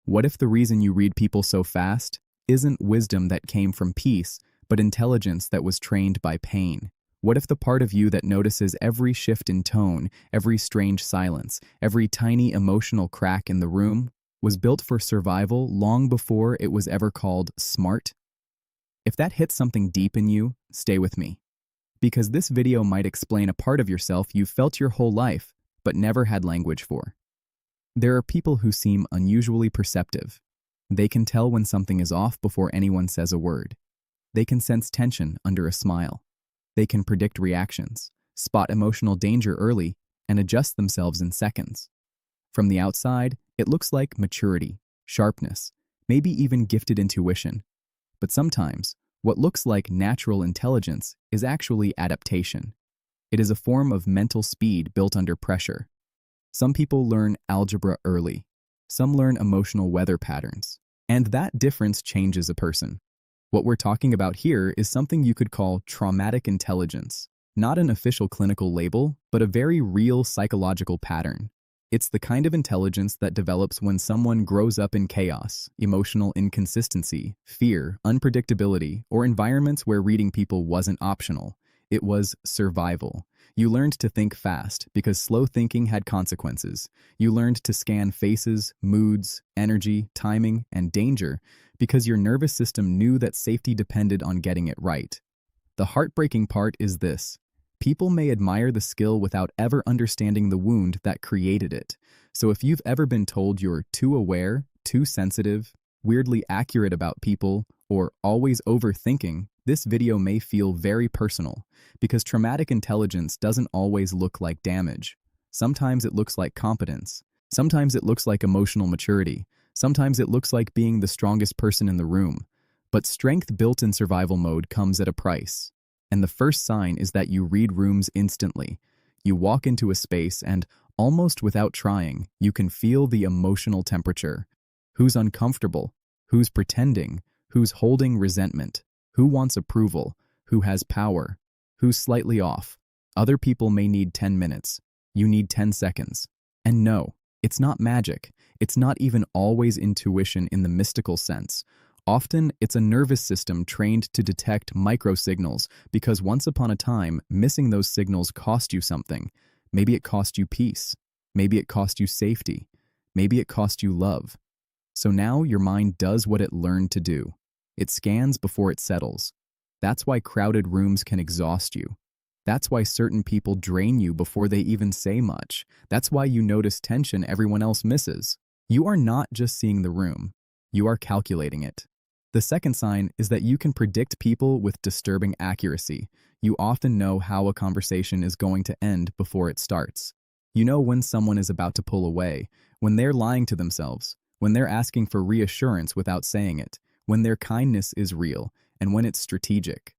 What if the reason you read people so fast isn't wisdom that came from peace, but intelligence that was trained by pain? What if the part of you that notices every shift in tone, every strange silence, every tiny emotional crack in the room was built for survival long before it was ever called smart? If that hits something deep in you, stay with me. Because this video might explain a part of yourself you've felt your whole life, but never had language for. There are people who seem unusually perceptive. They can tell when something is off before anyone says a word. They can sense tension under a smile. They can predict reactions, spot emotional danger early, and adjust themselves in seconds. From the outside, it looks like maturity, sharpness, maybe even gifted intuition. But sometimes, what looks like natural intelligence is actually adaptation. It is a form of mental speed built under pressure. Some people learn algebra early. Some learn emotional weather patterns. And that difference changes a person. What we're talking about here is something you could call traumatic intelligence. Not an official clinical label, but a very real psychological pattern. It's the kind of intelligence that develops when someone grows up in chaos, emotional inconsistency, fear, unpredictability, or environments where reading people wasn't optional. It was survival. You learned to think fast because slow thinking had consequences. You learned to scan faces, moods, energy, timing, and danger because your nervous system knew that safety depended on getting it right. The heartbreaking part is this. People may admire the skill without ever understanding the wound that created it. So if you've ever been told you're too aware, too sensitive, weirdly accurate about people, or always overthinking, this video may feel very personal, because traumatic intelligence doesn't always look like damage. Sometimes it looks like competence. Sometimes it looks like emotional maturity. Sometimes it looks like being the strongest person in the room. But strength built in survival mode comes at a price. And the first sign is that you read rooms instantly. You walk into a space and, almost without trying, you can feel the emotional temperature. Who's uncomfortable? Who's pretending? Who's holding resentment? Who wants approval? Who has power? Who's slightly off? Other people may need 10 minutes. You need 10 seconds. And no, it's not magic. It's not even always intuition in the mystical sense. Often, it's a nervous system trained to detect microsignals because once upon a time, missing those signals cost you something. Maybe it cost you peace. Maybe it cost you safety. Maybe it cost you love. So now your mind does what it learned to do. It scans before it settles. That's why crowded rooms can exhaust you. That's why certain people drain you before they even say much. That's why you notice tension everyone else misses. You are not just seeing the room. You are calculating it. The second sign is that you can predict people with disturbing accuracy. You often know how a conversation is going to end before it starts. You know when someone is about to pull away, when they're lying to themselves, when they're asking for reassurance without saying it, when their kindness is real, and when it's strategic.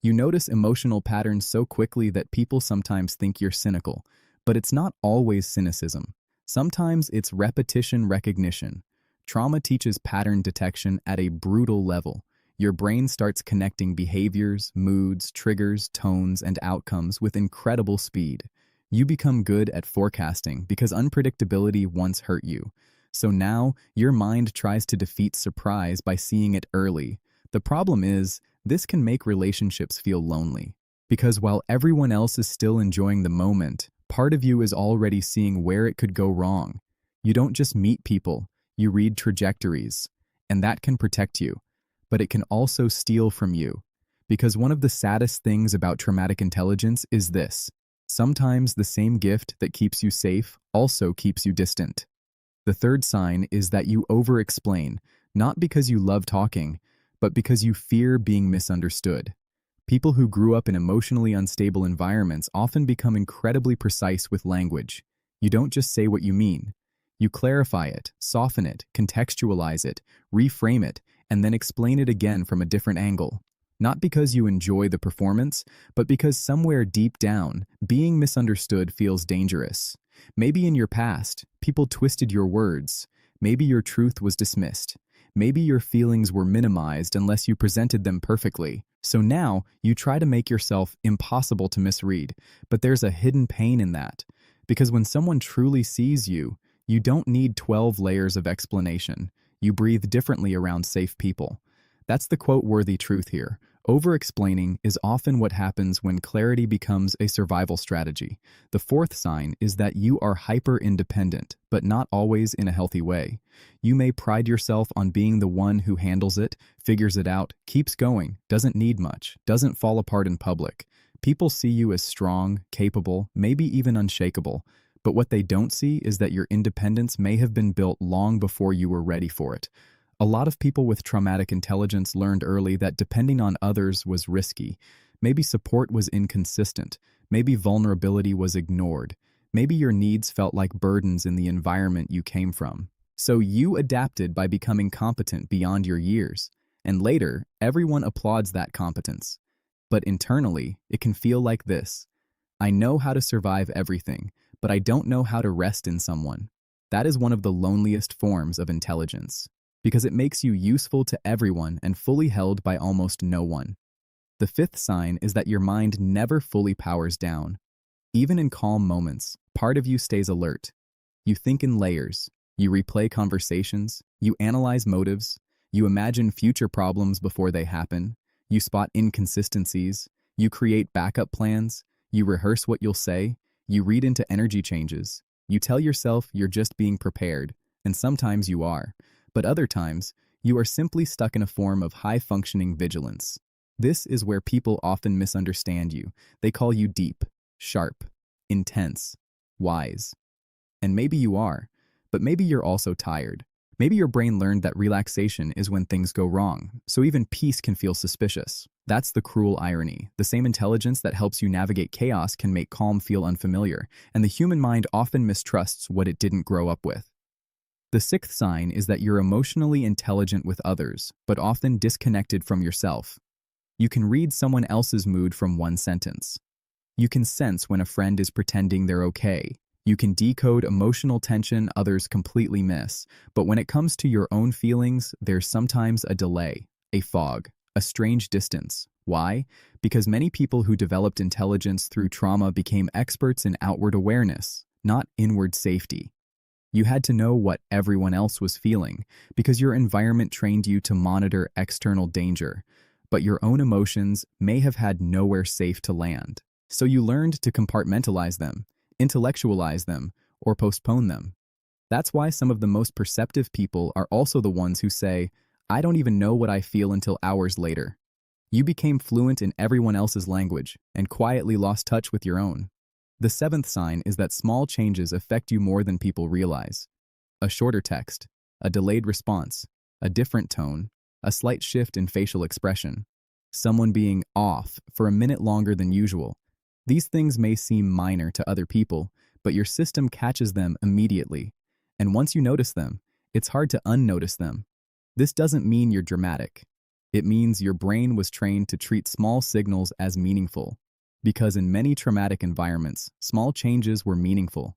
You notice emotional patterns so quickly that people sometimes think you're cynical, but it's not always cynicism. Sometimes it's repetition recognition. Trauma teaches pattern detection at a brutal level. Your brain starts connecting behaviors, moods, triggers, tones, and outcomes with incredible speed. You become good at forecasting because unpredictability once hurt you. So now, your mind tries to defeat surprise by seeing it early. The problem is, this can make relationships feel lonely. Because while everyone else is still enjoying the moment, part of you is already seeing where it could go wrong. You don't just meet people. You read trajectories, and that can protect you, but it can also steal from you. Because one of the saddest things about traumatic intelligence is this. Sometimes the same gift that keeps you safe also keeps you distant. The third sign is that you over-explain, not because you love talking, but because you fear being misunderstood. People who grew up in emotionally unstable environments often become incredibly precise with language. You don't just say what you mean. You clarify it, soften it, contextualize it, reframe it, and then explain it again from a different angle. Not because you enjoy the performance, but because somewhere deep down, being misunderstood feels dangerous. Maybe in your past, people twisted your words. Maybe your truth was dismissed. Maybe your feelings were minimized unless you presented them perfectly. So now, you try to make yourself impossible to misread, but there's a hidden pain in that. Because when someone truly sees you, you don't need 12 layers of explanation. You breathe differently around safe people. That's the quote-worthy truth here. Over-explaining is often what happens when clarity becomes a survival strategy. The fourth sign is that you are hyper-independent, but not always in a healthy way. You may pride yourself on being the one who handles it, figures it out, keeps going, doesn't need much, doesn't fall apart in public. People see you as strong, capable, maybe even unshakable. But what they don't see is that your independence may have been built long before you were ready for it. A lot of people with traumatic intelligence learned early that depending on others was risky. Maybe support was inconsistent. Maybe vulnerability was ignored. Maybe your needs felt like burdens in the environment you came from. So you adapted by becoming competent beyond your years. And later, everyone applauds that competence. But internally, it can feel like this. I know how to survive everything, but I don't know how to rest in someone. That is one of the loneliest forms of intelligence, because it makes you useful to everyone and fully held by almost no one. The fifth sign is that your mind never fully powers down. Even in calm moments, part of you stays alert. You think in layers. You replay conversations. You analyze motives. You imagine future problems before they happen. You spot inconsistencies. You create backup plans. You rehearse what you'll say. You read into energy changes. You tell yourself you're just being prepared, and sometimes you are. But other times, you are simply stuck in a form of high-functioning vigilance. This is where people often misunderstand you. They call you deep, sharp, intense, wise. And maybe you are, but maybe you're also tired. Maybe your brain learned that relaxation is when things go wrong, so even peace can feel suspicious. That's the cruel irony. The same intelligence that helps you navigate chaos can make calm feel unfamiliar, and the human mind often mistrusts what it didn't grow up with. The sixth sign is that you're emotionally intelligent with others, but often disconnected from yourself. You can read someone else's mood from one sentence. You can sense when a friend is pretending they're okay. You can decode emotional tension others completely miss. But when it comes to your own feelings, there's sometimes a delay, a fog, a strange distance. Why? Because many people who developed intelligence through trauma became experts in outward awareness, not inward safety. You had to know what everyone else was feeling because your environment trained you to monitor external danger, but your own emotions may have had nowhere safe to land. So you learned to compartmentalize them, intellectualize them, or postpone them. That's why some of the most perceptive people are also the ones who say, I don't even know what I feel until hours later. You became fluent in everyone else's language and quietly lost touch with your own. The seventh sign is that small changes affect you more than people realize. A shorter text, a delayed response, a different tone, a slight shift in facial expression, someone being off for a minute longer than usual. These things may seem minor to other people, but your system catches them immediately. And once you notice them, it's hard to unnotice them. This doesn't mean you're dramatic. It means your brain was trained to treat small signals as meaningful. Because in many traumatic environments, small changes were meaningful.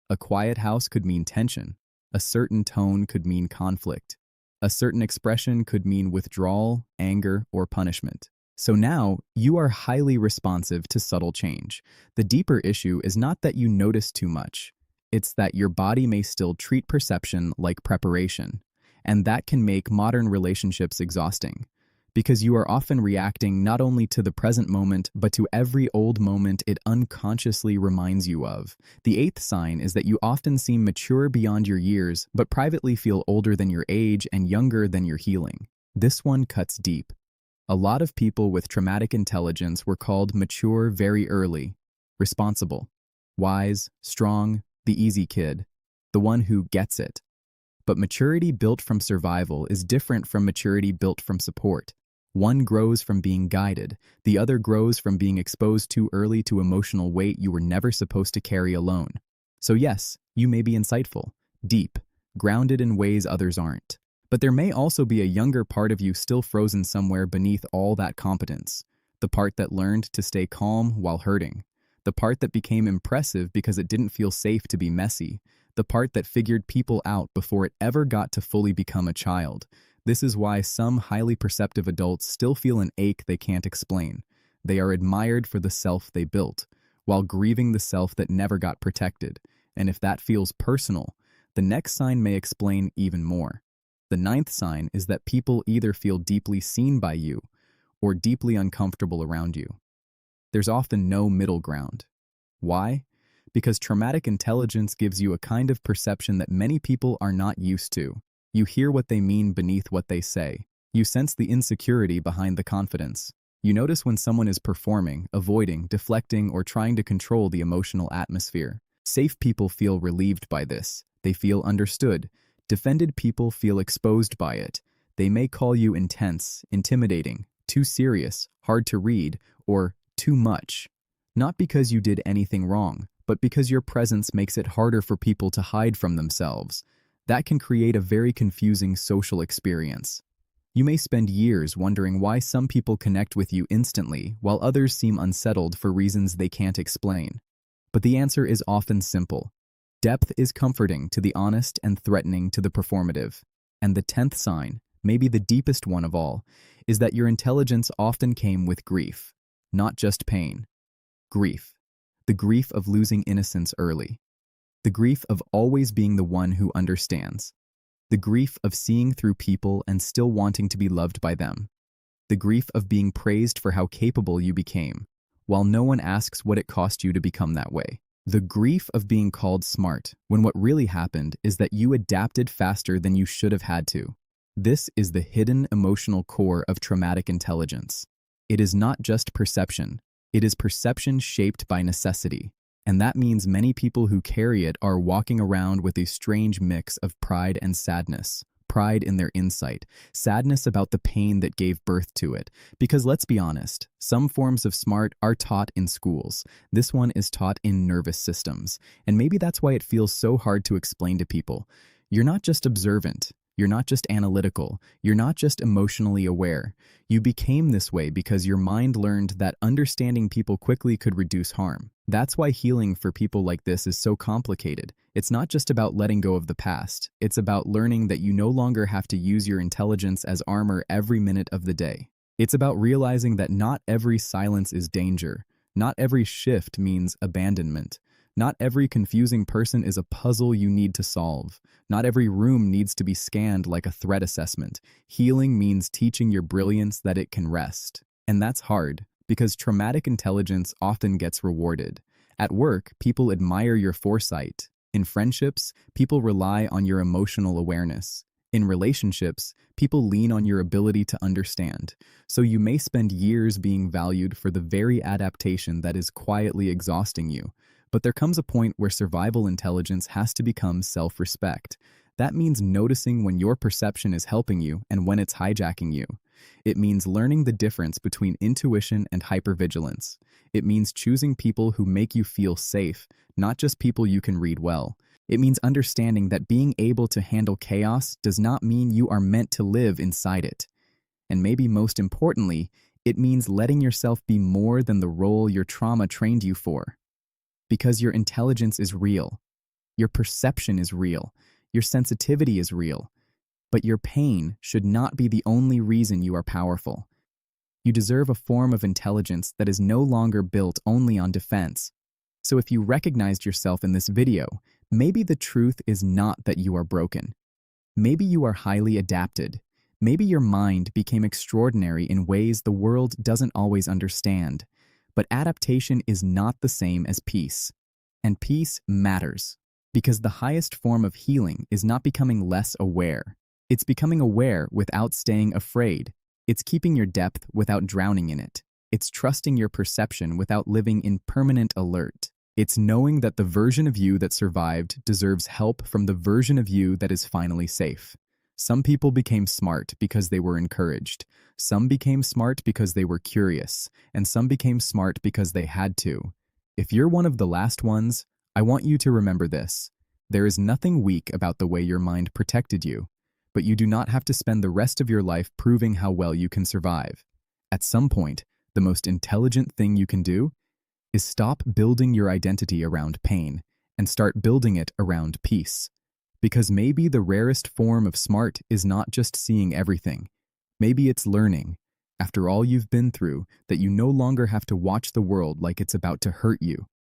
A quiet house could mean tension. A certain tone could mean conflict. A certain expression could mean withdrawal, anger, or punishment. So now, you are highly responsive to subtle change. The deeper issue is not that you notice too much. It's that your body may still treat perception like preparation. And that can make modern relationships exhausting. Because you are often reacting not only to the present moment, but to every old moment it unconsciously reminds you of. The eighth sign is that you often seem mature beyond your years, but privately feel older than your age and younger than your healing. This one cuts deep. A lot of people with traumatic intelligence were called mature very early, responsible, wise, strong, the easy kid, the one who gets it. But maturity built from survival is different from maturity built from support. One grows from being guided, the other grows from being exposed too early to emotional weight you were never supposed to carry alone. So yes, you may be insightful, deep, grounded in ways others aren't. But there may also be a younger part of you still frozen somewhere beneath all that competence. The part that learned to stay calm while hurting. The part that became impressive because it didn't feel safe to be messy. The part that figured people out before it ever got to fully become a child. This is why some highly perceptive adults still feel an ache they can't explain. They are admired for the self they built, while grieving the self that never got protected. And if that feels personal, the next sign may explain even more. The ninth sign is that people either feel deeply seen by you or deeply uncomfortable around you. There's often no middle ground. Why? Because traumatic intelligence gives you a kind of perception that many people are not used to. You hear what they mean beneath what they say. You sense the insecurity behind the confidence. You notice when someone is performing, avoiding, deflecting, or trying to control the emotional atmosphere. Safe people feel relieved by this. They feel understood. Defended people feel exposed by it. They may call you intense, intimidating, too serious, hard to read, or too much. Not because you did anything wrong, but because your presence makes it harder for people to hide from themselves. That can create a very confusing social experience. You may spend years wondering why some people connect with you instantly while others seem unsettled for reasons they can't explain. But the answer is often simple. Depth is comforting to the honest and threatening to the performative. And the 10th sign, maybe the deepest one of all, is that your intelligence often came with grief, not just pain. Grief. The grief of losing innocence early. The grief of always being the one who understands. The grief of seeing through people and still wanting to be loved by them. The grief of being praised for how capable you became, while no one asks what it cost you to become that way. The grief of being called smart, when what really happened is that you adapted faster than you should have had to. This is the hidden emotional core of traumatic intelligence. It is not just perception. It is perception shaped by necessity. And that means many people who carry it are walking around with a strange mix of pride and sadness. Pride in their insight, sadness about the pain that gave birth to it. Because let's be honest, some forms of smart are taught in schools. This one is taught in nervous systems. And maybe that's why it feels so hard to explain to people. You're not just observant. You're not just analytical. You're not just emotionally aware. You became this way because your mind learned that understanding people quickly could reduce harm. That's why healing for people like this is so complicated. It's not just about letting go of the past. It's about learning that you no longer have to use your intelligence as armor every minute of the day. It's about realizing that not every silence is danger. Not every shift means abandonment. Not every confusing person is a puzzle you need to solve. Not every room needs to be scanned like a threat assessment. Healing means teaching your brilliance that it can rest. And that's hard, because traumatic intelligence often gets rewarded. At work, people admire your foresight. In friendships, people rely on your emotional awareness. In relationships, people lean on your ability to understand. So you may spend years being valued for the very adaptation that is quietly exhausting you. But there comes a point where survival intelligence has to become self-respect. That means noticing when your perception is helping you and when it's hijacking you. It means learning the difference between intuition and hypervigilance. It means choosing people who make you feel safe, not just people you can read well. It means understanding that being able to handle chaos does not mean you are meant to live inside it. And maybe most importantly, it means letting yourself be more than the role your trauma trained you for. Because your intelligence is real. Your perception is real. Your sensitivity is real. But your pain should not be the only reason you are powerful. You deserve a form of intelligence that is no longer built only on defense. So if you recognized yourself in this video, maybe the truth is not that you are broken. Maybe you are highly adapted. Maybe your mind became extraordinary in ways the world doesn't always understand. But adaptation is not the same as peace. And peace matters. Because the highest form of healing is not becoming less aware. It's becoming aware without staying afraid. It's keeping your depth without drowning in it. It's trusting your perception without living in permanent alert. It's knowing that the version of you that survived deserves help from the version of you that is finally safe. Some people became smart because they were encouraged. Some became smart because they were curious. And some became smart because they had to. If you're one of the last ones, I want you to remember this. There is nothing weak about the way your mind protected you. But you do not have to spend the rest of your life proving how well you can survive. At some point, the most intelligent thing you can do is stop building your identity around pain and start building it around peace. Because maybe the rarest form of smart is not just seeing everything. Maybe it's learning, after all you've been through, that you no longer have to watch the world like it's about to hurt you.